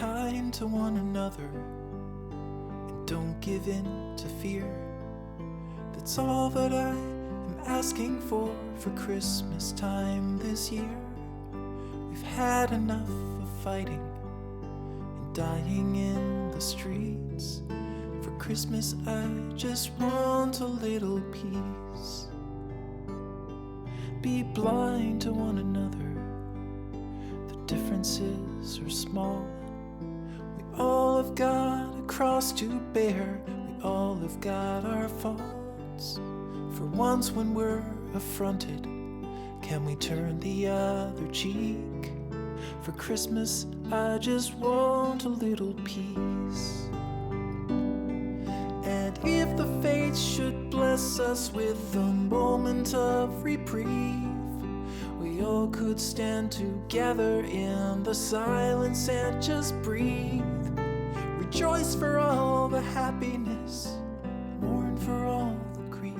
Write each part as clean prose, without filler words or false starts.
kind to one another and don't give in to fear. That's all that I am asking for Christmas time this year. We've had enough of fighting and dying in the streets. For Christmas I just want a little peace. Be blind to one another, the differences are small. We all have got a cross to bear, we all have got our faults. For once when we're affronted, can we turn the other cheek? For Christmas I just want a little peace. And if the fates should bless us with a moment of reprieve, we all could stand together in the silence and just breathe. Rejoice for all the happiness, mourn for all the grief.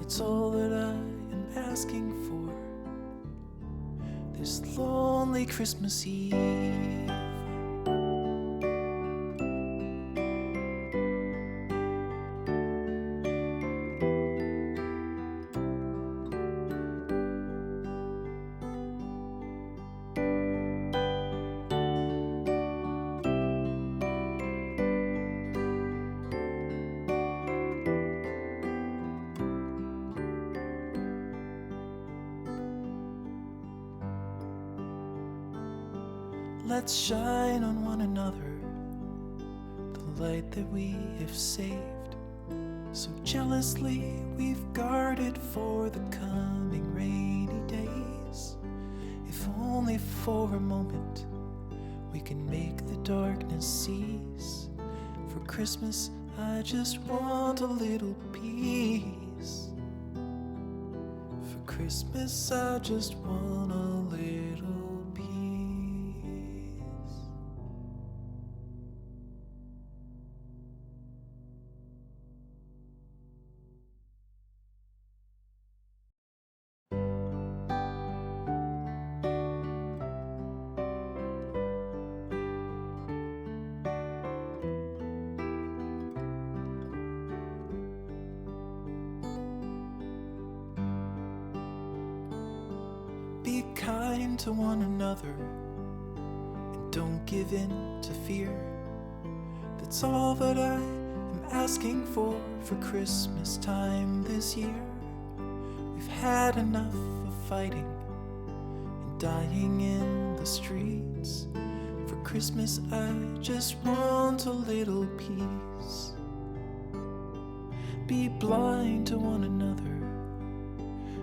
It's all that I am asking for this lonely Christmas Eve. Let's shine on one another the light that we have saved. So jealously we've guarded for the coming rainy days. If only for a moment we can make the darkness cease. For Christmas I just want a little peace. For Christmas I just want a little peace. Be kind to one another and don't give in to fear. That's all that I am asking for Christmas time this year. We've had enough of fighting and dying in the streets. For Christmas I just want a little peace. Be blind to one another,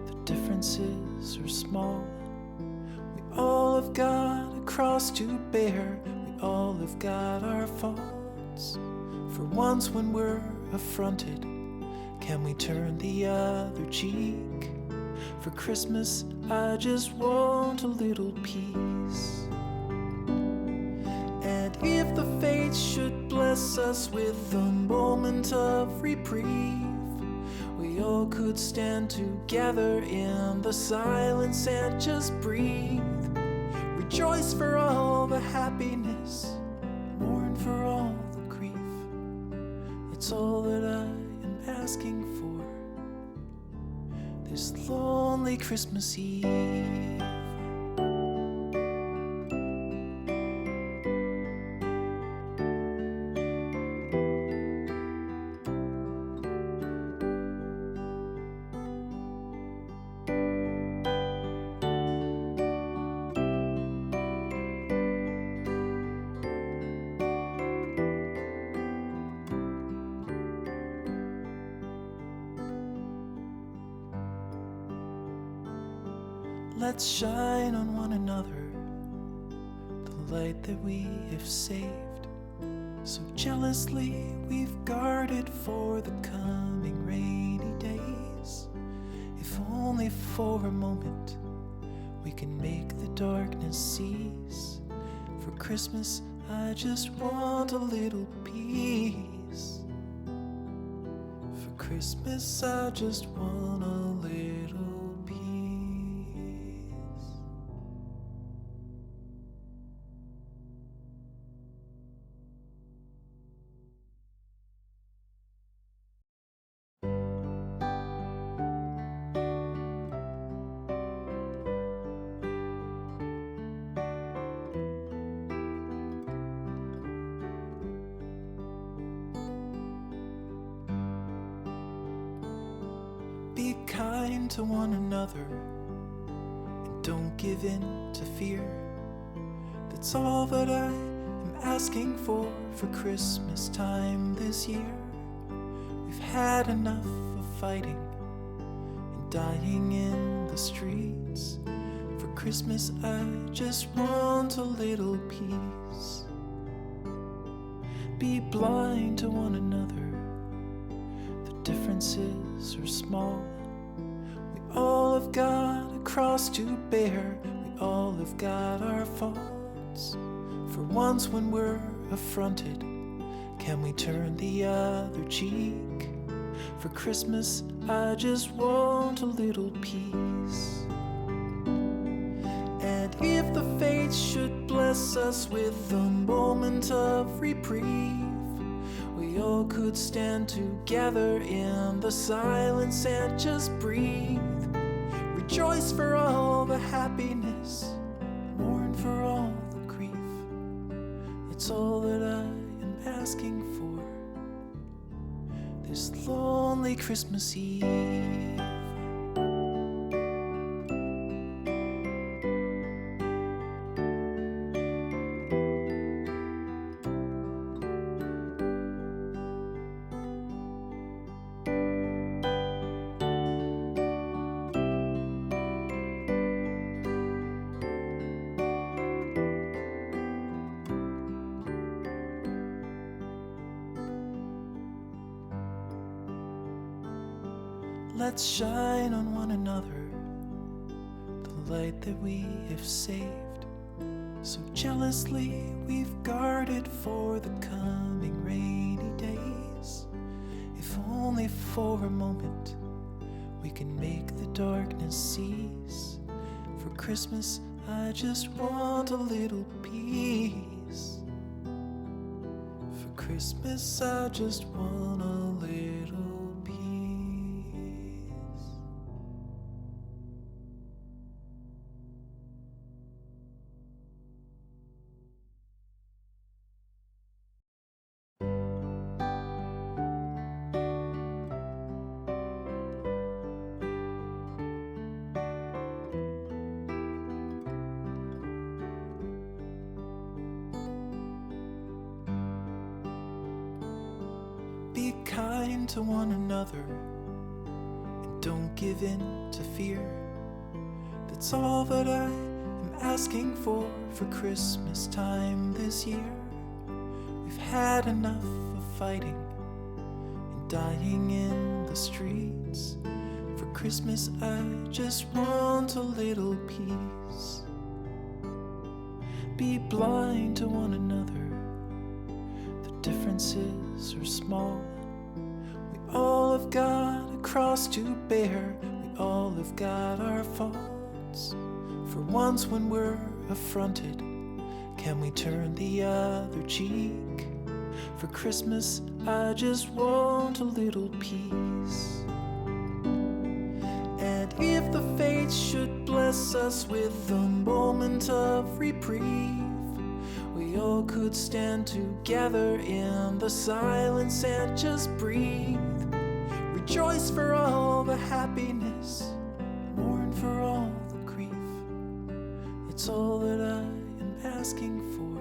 the differences are small. We all have got a cross to bear, we all have got our faults. For once when we're affronted, can we turn the other cheek? For Christmas I just want a little peace. And if the fates should bless us with a moment of reprieve, we all could stand together in the silence and just breathe. Rejoice for all the happiness, mourn for all the grief. It's all that I am asking for this lonely Christmas Eve. Let's shine on one another the light that we have saved. So jealously we've guarded for the coming rainy days. If only for a moment we can make the darkness cease. For Christmas I just want a little peace. For Christmas I just want a little peace. kind to one another and don't give in to fear. That's all that I am asking for Christmas time this year. We've had enough of fighting and dying in the streets. For Christmas I just want a little peace. Be blind to one another, the differences are small. We all have got a cross to bear, we all have got our faults. For once when we're affronted, can we turn the other cheek? For Christmas I just want a little peace. And if the fates should bless us with a moment of reprieve, we all could stand together in the silence and just breathe. Rejoice for all the happiness, mourn for all the grief. It's all that I am asking for this lonely Christmas Eve. Let's shine on one another the light that we have saved. So jealously we've guarded for the coming rainy days. If only for a moment we can make the darkness cease. For Christmas I just want a little peace. For Christmas I just want a little peace. Be kind to one another and don't give in to fear. That's all that I am asking for Christmas time this year. We've had enough of fighting and dying in the streets. For Christmas I just want a little peace. Be blind to one another, the differences are small. We all have got a cross to bear, we all have got our faults. For once when we're affronted, can we turn the other cheek? For Christmas I just want a little peace. And if the fates should bless us with a moment of reprieve, we all could stand together in the silence and just breathe. Rejoice for all the happiness, mourn for all the grief. It's all that I am asking for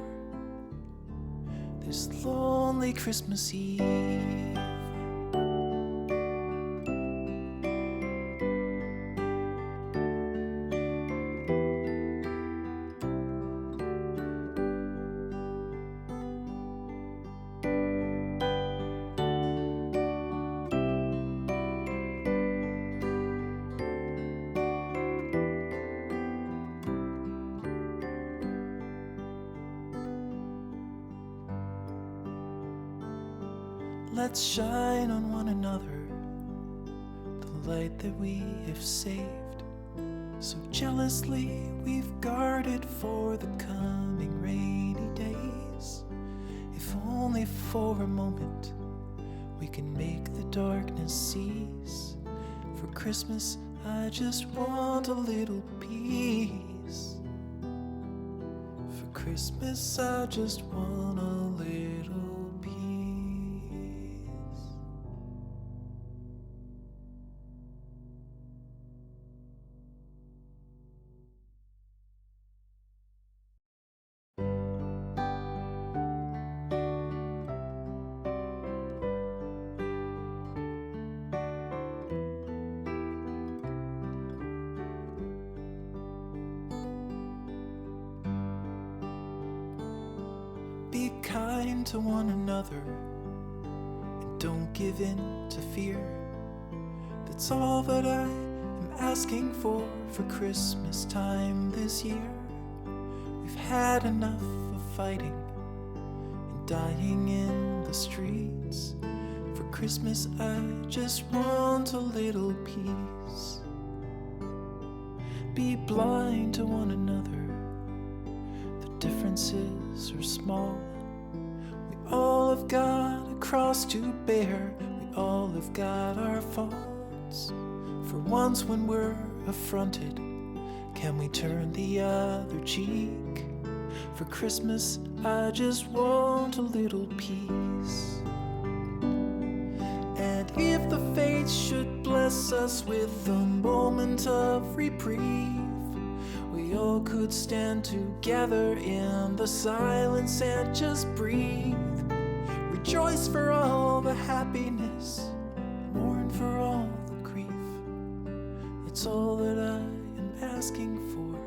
this lonely Christmas Eve. Let's shine on one another the light that we have saved. So jealously we've guarded for the coming rainy days. If only for a moment we can make the darkness cease. For Christmas I just want a little peace. For Christmas I just want a little peace. kind to one another and don't give in to fear. That's all that I am asking for Christmas time this year. We've had enough of fighting and dying in the streets. For Christmas I just want a little peace. Be blind to one another, the differences are small. We all have got a cross to bear, we all have got our faults. For once when we're affronted, can we turn the other cheek? For Christmas I just want a little peace. And if the fates should bless us with a moment of reprieve, we all could stand together in the silence and just breathe. Rejoice for all the happiness, mourn for all the grief. It's all that I am asking for